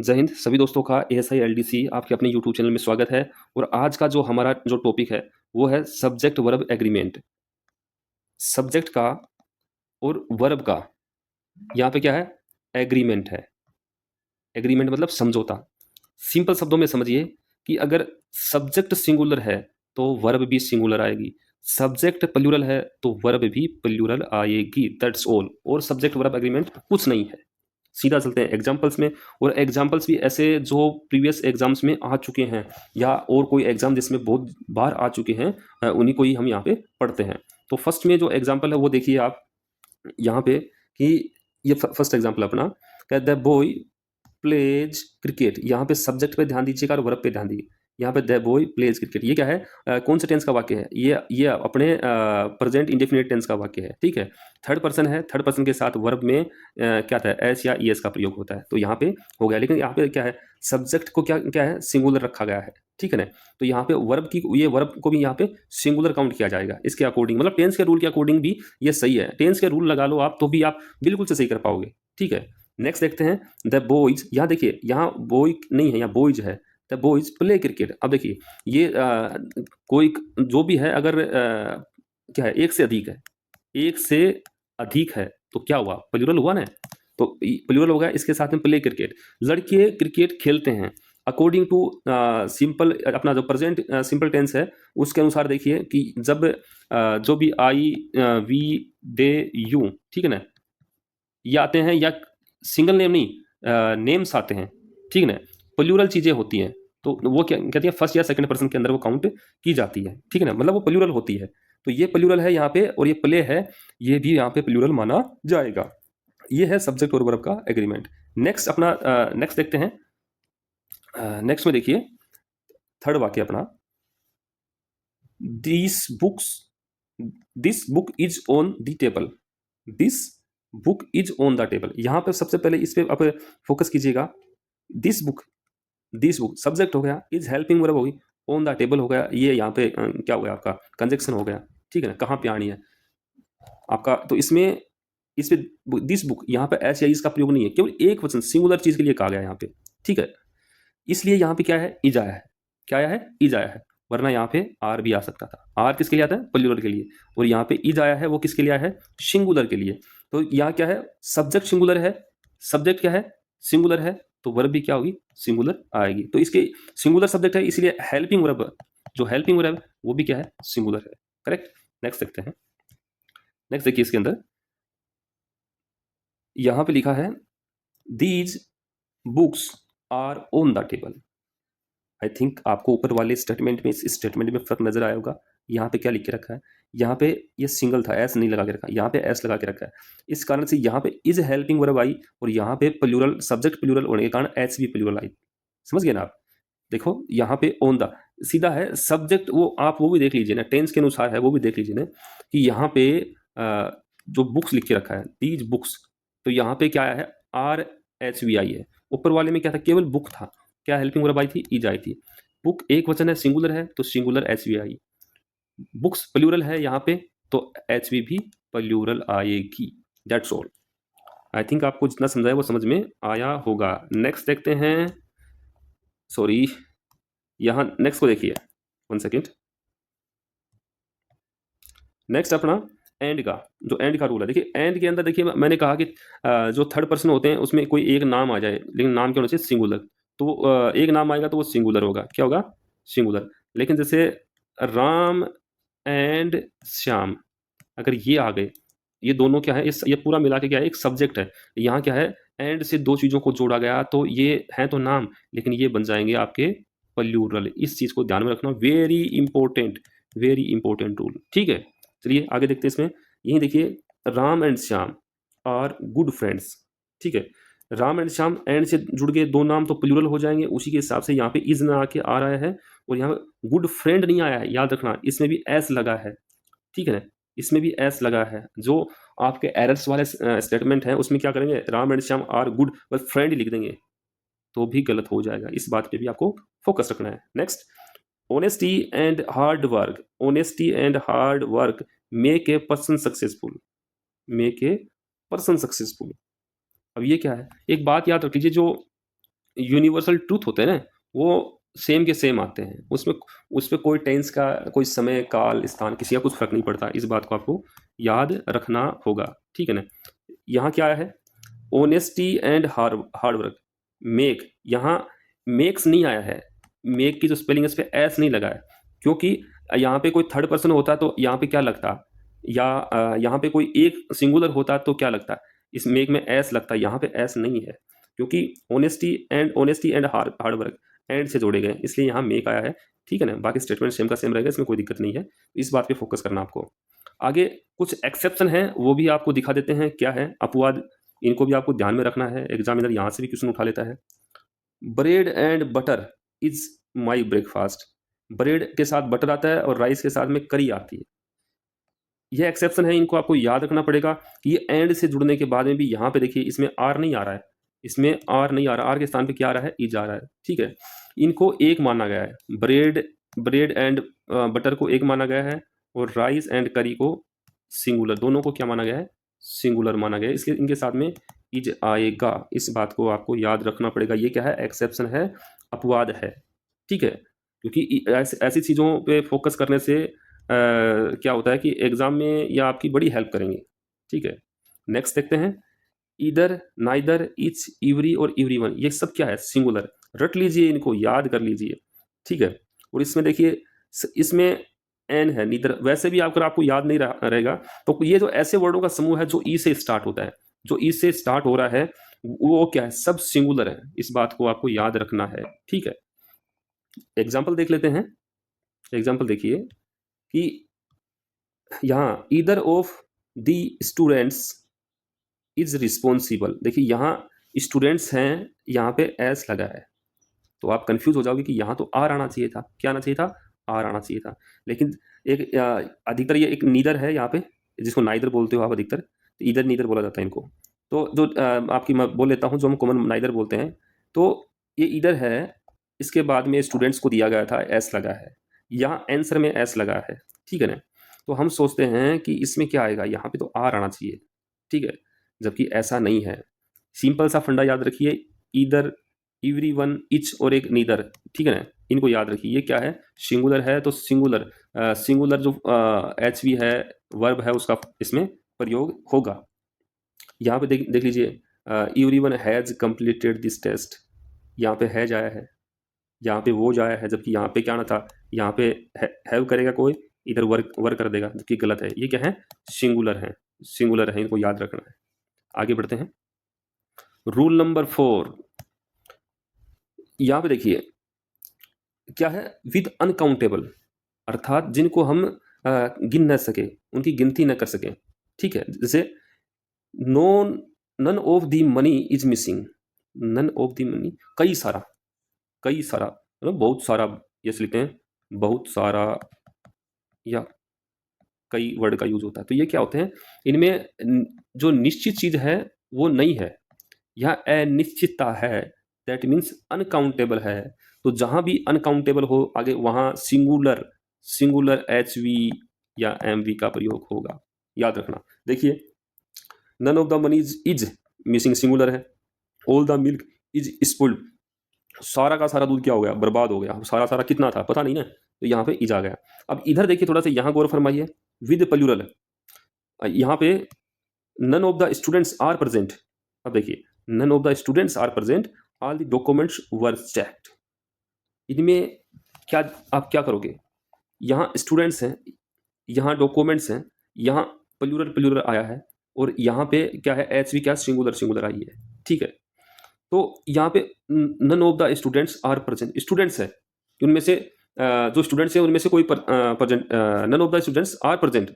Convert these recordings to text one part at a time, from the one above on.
जय हिंद सभी दोस्तों का एएसआई एलडीसी आपके अपने यूट्यूब चैनल में स्वागत है। और आज का जो हमारा जो टॉपिक है वो है सब्जेक्ट वर्ब एग्रीमेंट। सब्जेक्ट का और वर्ब का यहाँ पे क्या है, एग्रीमेंट है। एग्रीमेंट मतलब समझौता। सिंपल शब्दों में समझिए कि अगर सब्जेक्ट सिंगुलर है तो वर्ब भी सिंगुलर आएगी, सब्जेक्ट प्लूरल है तो वर्ब भी प्लूरल आएगी, दैट्स ऑल। और सब्जेक्ट वर्ब एग्रीमेंट कुछ नहीं है। सीधा चलते हैं एग्जाम्पल्स में, और एग्जाम्पल्स भी ऐसे जो प्रीवियस एग्जाम्स में आ चुके हैं या और कोई एग्जाम जिसमें बहुत बार आ चुके हैं, उन्हीं को ही हम यहाँ पे पढ़ते हैं। तो फर्स्ट में जो एग्जाम्पल है वो देखिए आप यहाँ पे कि ये फर्स्ट एग्जाम्पल अपना, द बॉय प्लेज क्रिकेट। यहाँ पे सब्जेक्ट पे ध्यान दीजिएगा और वर्ब पे ध्यान दीजिए। यहाँ पे द बॉय प्लेज क्रिकेट, ये क्या है, कौन से टेंस का वाक्य है, ये अपने प्रेजेंट इंडेफिनिट टेंस का वाक्य है, ठीक है। थर्ड पर्सन है, थर्ड पर्सन के साथ वर्ब में क्या था, एस या ईएस का प्रयोग होता है, तो यहाँ पे हो गया। लेकिन यहाँ पे क्या है, सब्जेक्ट को क्या क्या है, सिंगुलर रखा गया है, ठीक है ना। तो यहाँ पे वर्ब की, ये वर्ब को भी यहाँ पे सिंगुलर काउंट किया जाएगा इसके अकॉर्डिंग, मतलब टेंस के रूल के अकॉर्डिंग भी ये सही है। टेंस के रूल लगा लो आप तो भी आप बिल्कुल से सही कर पाओगे, ठीक है। नेक्स्ट देखते हैं, द बॉयज। यहाँ देखिए, यहाँ बॉय नहीं है, यहाँ बॉयज है। The boys play cricket. अब देखिए ये कोई जो भी है, अगर क्या है, एक से अधिक है, एक से अधिक है तो क्या हुआ, प्लूरल हुआ ना। तो प्लूरल हो गया, इसके साथ में प्ले क्रिकेट। लड़के क्रिकेट खेलते हैं। अकॉर्डिंग टू सिंपल, अपना जो प्रेजेंट सिंपल टेंस है उसके अनुसार देखिए कि जब जो भी आई वी दे यू, ठीक है ना, ये आते हैं, या सिंगल नेम नहीं, नेम्स आते हैं, ठीक है ना, प्लूरल चीज़ें होती हैं, तो वो क्या कहती है, फर्स्ट या सेकंड पर्सन के अंदर वो काउंट की जाती है, ठीक है ना, मतलब वो प्लूरल होती है। तो ये प्लूरल है यहाँ पे, और ये प्ले है, ये भी यहाँ पे प्लूरल माना जाएगा। ये है सब्जेक्ट और वर्ब का एग्रीमेंट। नेक्स्ट अपना नेक्स्ट देखते हैं। नेक्स्ट में देखिए थर्ड वाक्य अपना, this book is on the table. This book is on the table. यहाँ पे सबसे पहले इस पे आप फोकस कीजिएगा। दिस बुक सब्जेक्ट हो गया, इज हेल्पिंग वर्ब होगी, ऑन द टेबल हो गया, ये यहाँ पे क्या हो गया, आपका कंजक्शन हो गया, ठीक है ना। कहाँ पे आनी है आपका, तो इसमें इस पे दिस बुक, यहाँ पे एस या इस का प्रयोग नहीं है, केवल एक वचन सिंगुलर चीज के लिए कहा गया यहाँ पे, ठीक है। इसलिए यहाँ पे क्या है, इज आया है। क्या आया है, इज आया है, वरना यहाँ पे आर भी आ सकता था। आर किसके लिए आता है, प्लूरल के लिए, और यहाँ पे इज आया है, वो किसके लिए आया है, सिंगुलर के लिए। तो यहाँ क्या है, सब्जेक्ट सिंगुलर है, सब्जेक्ट क्या है, सिंगुलर है, तो वर्ब भी क्या होगी, सिंगुलर आएगी। तो इसके सिंगुलर सब्जेक्ट है, इसलिए हेल्पिंग वर्ब, जो हेल्पिंग वर्ब वो भी क्या है, सिंगुलर है, करेक्ट। नेक्स्ट देखते हैं। नेक्स्ट देखिए इसके अंदर यहाँ पे लिखा है, these books are on the table. I think आपको ऊपर वाले स्टेटमेंट में, इस स्टेटमेंट में फर्क नजर आया होगा। यहाँ पे क्या लिख के रखा है, यहाँ पे ये सिंगल था, एस नहीं लगा के रखा, यहाँ पे एस लगा के रखा है। इस कारण से यहाँ पे इज हेल्पिंग वर्ब आई, और यहाँ पे प्लूरल, सब्जेक्ट प्लूरल होने के कारण एस भी प्लूरल आई। समझ गए ना आप। देखो यहाँ पे ऑन द सीधा है, सब्जेक्ट वो आप वो भी देख लीजिए ना, टेंस के अनुसार है, वो भी देख लीजिए ना कि यहाँ पे जो बुक्स लिख के रखा है, दीज बुक्स, तो यहाँ पे क्या आया है, आर एच वी आई है। ऊपर वाले में क्या था, केवल बुक था, क्या हेल्पिंग वर्ब आई थी, इज आई थी। बुक एक वचन है, सिंगुलर है, तो singular H we I. Books plural है यहाँ पे, तो एच वी भी प्लूरल आएगी, दैट्स ऑल। आई थिंक आपको जितना समझाया वो समझ में आया होगा। नेक्स्ट देखते हैं, सॉरी, यहाँ नेक्स्ट को देखिए, 1 सेकेंड। नेक्स्ट अपना एंड का, जो एंड का रूल है, देखिए एंड के अंदर देखिए मैंने कहा कि जो थर्ड पर्सन होते हैं उसमें कोई एक नाम आ जाए, लेकिन नाम क्या होना चाहिए, सिंगुलर। तो वो एक नाम आएगा तो वो सिंगुलर होगा, क्या होगा, सिंगुलर। लेकिन जैसे राम एंड श्याम, अगर ये आ गए, ये दोनों क्या है, ये पूरा मिला के क्या है, एक सब्जेक्ट है। यहाँ क्या है, एंड से दो चीज़ों को जोड़ा गया, तो ये हैं तो नाम, लेकिन ये बन जाएंगे आपके प्लूरल। इस चीज़ को ध्यान में रखना, वेरी इंपॉर्टेंट रूल, ठीक है। चलिए आगे देखते हैं इसमें। यही देखिए, Ram and Shyam are good friends, ठीक है। राम एंड श्याम, एंड से जुड़ गए, दो नाम तो प्लूरल हो जाएंगे, उसी के हिसाब से यहाँ पे इज ना आके आ रहा है, और यहाँ गुड फ्रेंड नहीं आया है, याद रखना, इसमें भी एस लगा है, ठीक है ना, इसमें भी एस लगा है। जो आपके एरर्स वाले स्टेटमेंट हैं उसमें क्या करेंगे, Ram and Shyam are good, बस फ्रेंड लिख देंगे तो भी गलत हो जाएगा। इस बात पे भी आपको फोकस रखना है। Next, honesty and hard work. Honesty and hard work make a person successful, make a person successful. अब ये क्या है, एक बात याद रख लीजिए, जो यूनिवर्सल ट्रूथ होते हैं ना, वो सेम के सेम आते हैं। उसमें कोई टेंस का, कोई समय, काल, स्थान, किसी का कुछ फ़र्क नहीं पड़ता। इस बात को आपको याद रखना होगा, ठीक है ना? यहाँ क्या है? Honesty and hard work. Make, यहाँ मेक्स नहीं आया है। मेक की जो स्पेलिंग है, इस पे एस नहीं लगा है, क्योंकि यहाँ पे कोई थर्ड पर्सन होता तो यहाँ पे क्या लगता, या यहाँ पे कोई एक सिंगुलर होता तो क्या लगता, इस मेक में एस लगता, यहाँ पे एस नहीं है, क्योंकि honesty and hard hard work and से जोड़े गए, इसलिए यहाँ मेक आया है, ठीक है ना? बाकी स्टेटमेंट सेम का सेम रहेगा, इसमें कोई दिक्कत नहीं है। इस बात पे फोकस करना आपको। आगे कुछ एक्सेप्शन है, वो भी आपको दिखा देते हैं क्या है। अपवाद, इनको भी आपको ध्यान में रखना है, एग्जामिनर यहाँ से भी क्वेश्चन उठा लेता है। Bread and butter is my breakfast. Bread के साथ बटर आता है और राइस के साथ में करी आती है। ये एक्सेप्शन है, इनको आपको याद रखना पड़ेगा कि ये एंड से जुड़ने के बाद में भी यहाँ पे देखिए इसमें आर नहीं आ रहा है, इसमें आर नहीं आ रहा, आर के स्थान पे क्या आ रहा है, इज आ रहा है, ठीक है। इनको एक माना गया है, ब्रेड एंड बटर को एक माना गया है, और राइस एंड करी को सिंगुलर, दोनों को क्या माना गया है, सिंगुलर माना गया है, इसलिए इनके साथ में इज आएगा। इस बात को आपको याद रखना पड़ेगा। ये क्या है, एक्सेप्शन है, अपवाद है, ठीक है। क्योंकि ऐसी चीज़ों पे फोकस करने से क्या होता है कि एग्ज़ाम में या आपकी बड़ी हेल्प करेंगे, ठीक है। नेक्स्ट देखते हैं, ईदर, नाइदर, ईच, इवरी और एवरीवन, ये सब क्या है, सिंगुलर। रट लीजिए, इनको याद कर लीजिए, ठीक है। और इसमें देखिए, इसमें एन है, नीदर, वैसे भी अगर आपको याद नहीं रहेगा तो ये जो ऐसे वर्डों का समूह है जो ई से स्टार्ट होता है, जो ई से स्टार्ट हो रहा है वो क्या है, सब सिंगुलर है। इस बात को आपको याद रखना है, ठीक है। एग्जाम्पल देख लेते हैं। एग्जाम्पल देखिए कि यहाँ either of the students is responsible. देखिए यहाँ स्टूडेंट्स हैं, यहाँ पे एस लगा है, तो आप कंफ्यूज हो जाओगे कि यहाँ तो आर आना चाहिए था। क्या आना चाहिए था, आर आना चाहिए था। लेकिन एक अधिकतर ये एक नीदर है यहाँ पे, जिसको नाइदर बोलते हो आप अधिकतर, तो इधर नीदर बोला जाता है इनको। तो जो आपकी मैं बोल लेता हूँ, जो हम कॉमन नाइदर बोलते हैं, तो ये इधर है, इसके बाद में स्टूडेंट्स को दिया गया था, एस लगा है, यहाँ आंसर में एस लगा है, ठीक है ना। तो हम सोचते हैं कि इसमें क्या आएगा, यहाँ पे तो आर आना चाहिए, ठीक है, जबकि ऐसा नहीं है। सिंपल सा फंडा याद रखिए, इधर एवरी वन, इच और एक नीदर, ठीक है ना, इनको याद रखिए। ये क्या है, सिंगुलर है तो सिंगुलर, सिंगुलर जो एच वी है, वर्ब है, उसका इसमें प्रयोग होगा। यहाँ पे देख लीजिए, everyone has completed this test, यहाँ पे हैज आया है, यहाँ पे वो जाया है, जबकि यहाँ पे क्या आना था, यहाँ पे हैव करेगा कोई, इधर वर्क कर देगा, जबकि गलत है। ये क्या है, सिंगुलर है, सिंगुलर है, इनको याद रखना है। आगे बढ़ते हैं। रूल नंबर 4, यहाँ पे देखिए क्या है, विद अनकाउंटेबल, अर्थात जिनको हम गिन न सके, उनकी गिनती न कर सके, ठीक है। जैसे none of the money is missing, none of the money, कई सारा, कई सारा मतलब बहुत सारा, ये लिखते हैं बहुत सारा, या कई वर्ड का यूज होता है। तो ये क्या होते हैं, इनमें जो निश्चित चीज है वो नहीं है, यह अनिश्चितता है, दैट मीन्स अनकाउंटेबल है। तो जहां भी अनकाउंटेबल हो आगे वहां सिंगुलर, सिंगुलर एच वी या एम वी का प्रयोग होगा, याद रखना। देखिए, none of the money is missing, singular है। All the milk is spoiled, सारा का सारा दूध क्या हो गया, बर्बाद हो गया। सारा सारा कितना था पता नहीं ना, तो यहाँ पे इज आ गया। अब इधर देखिए, थोड़ा सा यहाँ गौर फरमाइए, विद प्लूरल, यहाँ पे none of the students are present. अब देखिए, none of the students are present, all the documents were checked. इनमें क्या, आप क्या करोगे, यहाँ स्टूडेंट्स हैं, यहाँ डॉक्यूमेंट्स हैं, यहाँ प्लूरल प्लूरल आया है, और यहाँ पे क्या है, एच वी क्या, सिंगुलर सिंगुलर आई है, ठीक है। तो यहाँ पे none of the students are present, students है, उनमें से जो स्टूडेंट्स हैं उनमें से कोई present, none of the students are present,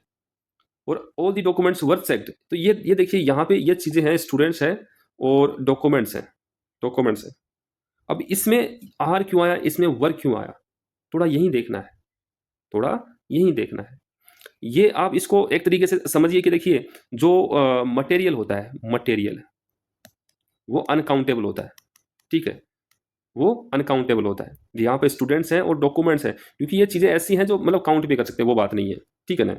और all the documents were checked. तो ये देखिए, यहाँ पे ये चीज़ें हैं, स्टूडेंट्स हैं और डॉक्यूमेंट्स हैं, डॉक्यूमेंट्स हैं। अब इसमें आर क्यों आया, इसमें वर क्यों आया, थोड़ा यही देखना है, थोड़ा यही देखना है। ये आप इसको एक तरीके से समझिए कि देखिए, जो मटेरियल होता है, मटेरियल वो अनकाउंटेबल होता है, ठीक है, वो अनकाउंटेबल होता है। यहाँ पे स्टूडेंट्स हैं और डॉक्यूमेंट्स हैं, क्योंकि ये चीज़ें ऐसी हैं जो मतलब काउंट भी कर सकते हैं, वो बात नहीं है, ठीक है ना,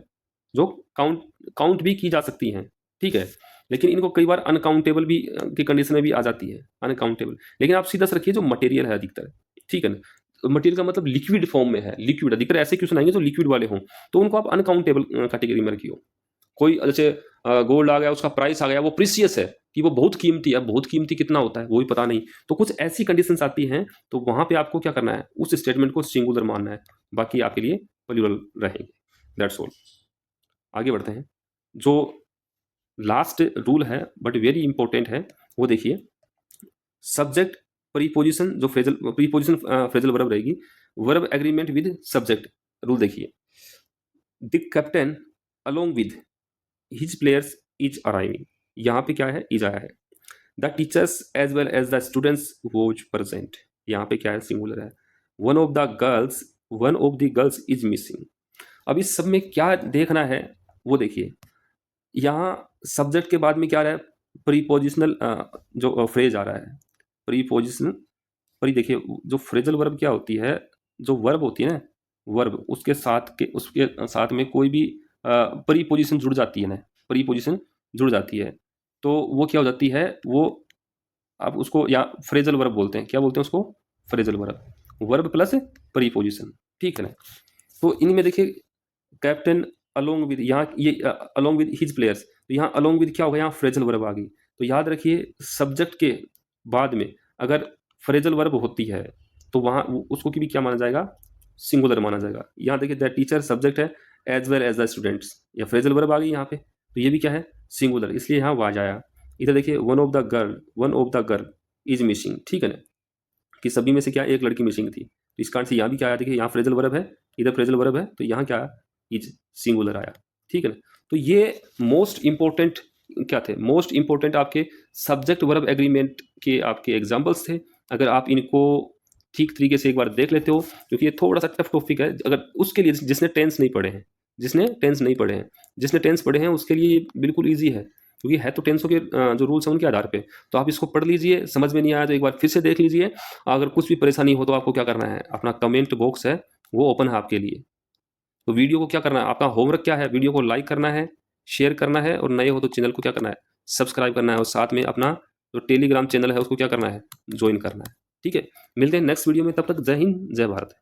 जो काउंट काउंट भी की जा सकती हैं, ठीक है। लेकिन इनको कई बार अनकाउंटेबल भी की कंडीशन में भी आ जाती है, अनकाउंटेबल। लेकिन आप सीधा से रखिए जो मटेरियल है अधिकतर, ठीक है ना। मटेरियल का मतलब लिक्विड फॉर्म में है, लिक्विड अधिकतर ऐसे क्वेश्चन आएंगे जो लिक्विड वाले हों, तो उनको आप अनकाउंटेबल कैटेगरी में रखिए। कोई जैसे गोल्ड आ गया, उसका प्राइस आ गया, वो प्रीसियस है कि वो बहुत कीमती है, बहुत कीमती कितना होता है वो भी पता नहीं, तो कुछ ऐसी कंडीशंस आती हैं, तो वहां पे आपको क्या करना है, उस स्टेटमेंट को सिंगुलर मानना है, बाकी आपके लिए प्लूरल रहेंगे। That's all. आगे बढ़ते हैं। जो लास्ट रूल है बट वेरी इंपॉर्टेंट है, वो देखिए। सब्जेक्ट प्रीपोजिशन, जो फ्रेजल प्रीपोजिशन फ्रेजल वर्ब रहेगी, verb agreement with subject. Rule देखिए। The captain along with his players is arriving. यहाँ पे क्या है, इज आया है। The teachers as well as the students was present. यहाँ पे क्या है, सिंगुलर है। One of the girls is missing. अब इस सब में क्या देखना है वो देखिए। यहाँ सब्जेक्ट के बाद में क्या आ रहा है, प्रीपोजिशनल जो फ्रेज आ रहा है, प्रीपोजिशन। पर देखिए जो फ्रेजल वर्ब क्या होती है, जो वर्ब होती है ना, वर्ब उसके साथ में कोई भी प्रीपोजिशन जुड़ जाती है ना, प्रीपोजिशन जुड़ जाती है, तो वो क्या हो जाती है, वो आप उसको या फ्रेजल वर्ब बोलते हैं। क्या बोलते हैं उसको, phrasal verb, verb plus preposition, ठीक है ना। तो इनमें देखिए कैप्टन अलोंग विद, यहाँ ये अलोंग विद हिज प्लेयर्स, तो यहाँ अलोंग विद क्या होगा, यहाँ फ्रेजल वर्ब आ गई। तो याद रखिए सब्जेक्ट के बाद में अगर फ्रेजल वर्ब होती है तो वहाँ उसको की भी क्या माना जाएगा, सिंगुलर माना जाएगा। यहाँ देखिए द टीचर सब्जेक्ट है, as well as the students, या फ्रेजल वर्ब आ गई यहाँ पे, तो ये भी क्या है, सिंगुलर, इसलिए यहाँ वाज आया। इधर देखिए one of the girl is missing, ठीक है ना, कि सभी में से क्या एक लड़की मिसिंग थी, तो इस कारण से यहाँ भी क्या आया, देखिए यहाँ फ्रेजल वर्ब है, इधर फ्रेजल वर्ब है, तो यहाँ क्या इज सिंगुलर आया, ठीक है ना। तो ये मोस्ट इंपॉर्टेंट क्या थे, मोस्ट इंपॉर्टेंट आपके सब्जेक्ट वर्ब एग्रीमेंट के आपके एग्जाम्पल्स थे। अगर आप इनको ठीक तरीके से एक बार देख लेते हो, क्योंकि ये थोड़ा सा टफ टॉपिक है, अगर उसके लिए जिसने टेंस नहीं पढ़े हैं, जिसने टेंस पढ़े हैं उसके लिए बिल्कुल ईजी है, क्योंकि है तो टेंसों के जो रूल्स हैं उनके आधार पे। तो आप इसको पढ़ लीजिए, समझ में नहीं आया तो एक बार फिर से देख लीजिए। अगर कुछ भी परेशानी हो तो आपको क्या करना है, अपना कमेंट बॉक्स है वो ओपन है आपके लिए। तो वीडियो को क्या करना है, आपका होमवर्क क्या है, वीडियो को लाइक करना है, शेयर करना है, और नए हो तो चैनल को क्या करना है, सब्सक्राइब करना है, और साथ में अपना जो टेलीग्राम चैनल है उसको क्या करना है, ज्वाइन करना है। ठीक है, मिलते हैं नेक्स्ट वीडियो में, तब तक जय हिंद जय भारत।